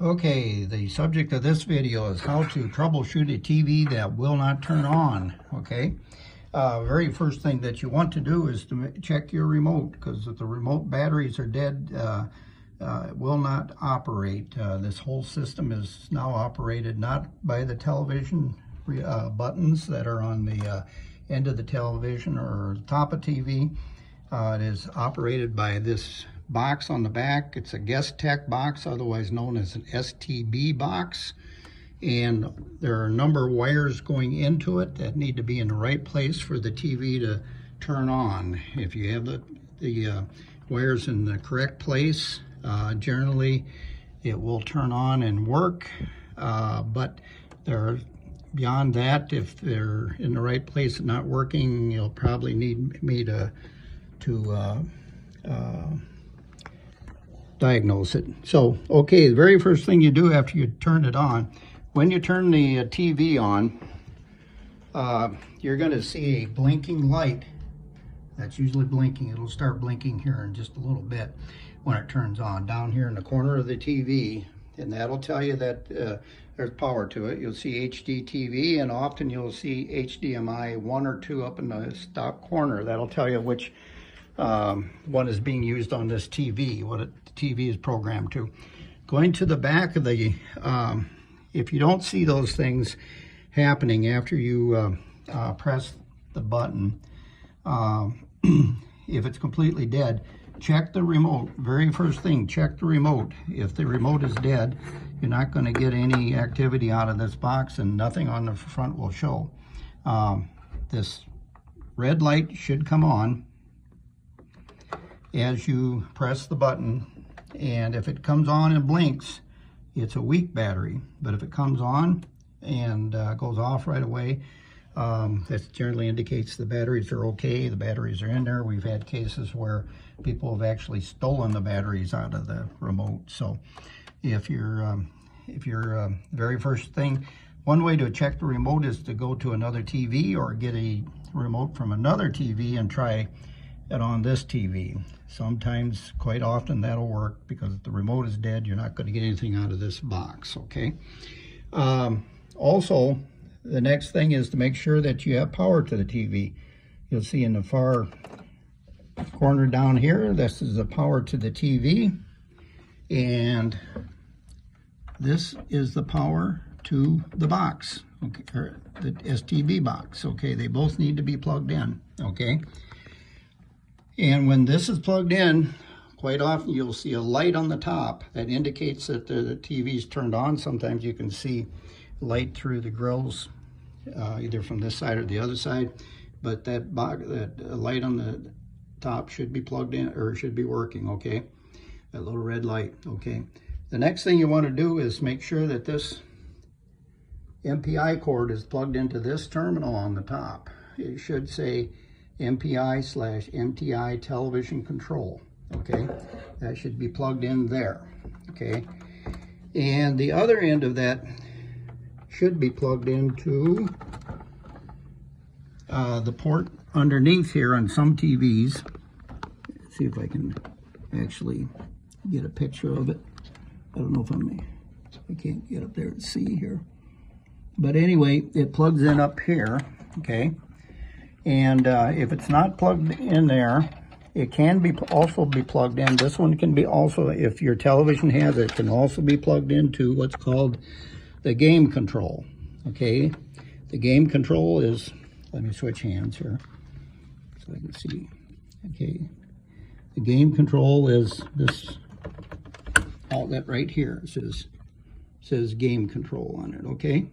Okay, the subject of this video is how to troubleshoot a TV that will not turn on, okay? Very first thing that you want to do is to check your remote, because if the remote batteries are dead, it will not operate. This whole system is now operated not by the television buttons that are on the end of the television or the top of TV. It is operated by this box on the back. It's a Guest Tech box, otherwise known as an STB box, and there are a number of wires going into it that need to be in the right place for the TV to turn on. If you have the wires in the correct place, generally it will turn on and work, but beyond that, if they're in the right place and not working, you'll probably need me to diagnose it. So, okay, the very first thing you do after you turn it on, when you turn the TV on, you're going to see a blinking light. That's usually blinking. It'll start blinking here in just a little bit when it turns on, down here in the corner of the TV, and that'll tell you that there's power to it. You'll see HD TV, and often you'll see HDMI 1 or 2 up in the top corner. That'll tell you which one is being used on this TV, what the TV is programmed to. Going to the back of the, if you don't see those things happening after you press the button, if it's completely dead, check the remote. Very first thing, check the remote. If the remote is dead, you're not going to get any activity out of this box, and nothing on the front will show. This red light should come on as you press the button, and if it comes on and blinks, it's a weak battery. But if it comes on and goes off right away, that generally indicates the batteries are okay, the batteries are in there. We've had cases where people have actually stolen the batteries out of the remote. So if you're very first thing, one way to check the remote is to go to another TV or get a remote from another TV and try it on this TV. Sometimes, quite often, that'll work, because if the remote is dead, you're not going to get anything out of this box, okay? Also, the next thing is to make sure that you have power to the TV. You'll see in the far corner down here, this is the power to the TV, and this is the power to the box, okay, or the STB box, okay? They both need to be plugged in, okay? And when this is plugged in, quite often you'll see a light on the top that indicates that the TV's turned on. Sometimes you can see light through the grills, either from this side or the other side, but that light on the top should be plugged in, or should be working, okay? That little red light, okay? The next thing you want to do is make sure that this MPI cord is plugged into this terminal on the top. It should say MPI/MTI television control, okay? That should be plugged in there, okay? And the other end of that should be plugged into the port underneath here on some TVs. Let's see if I can actually get a picture of it. I don't know if I can't get up there and see here. But anyway, it plugs in up here, okay? And if it's not plugged in there, it can also be plugged in. This one can be also, if your television has it, can also be plugged into what's called the game control, okay? The game control is, let me switch hands here so I can see, okay? The game control is this outlet right here. It says game control on it, okay?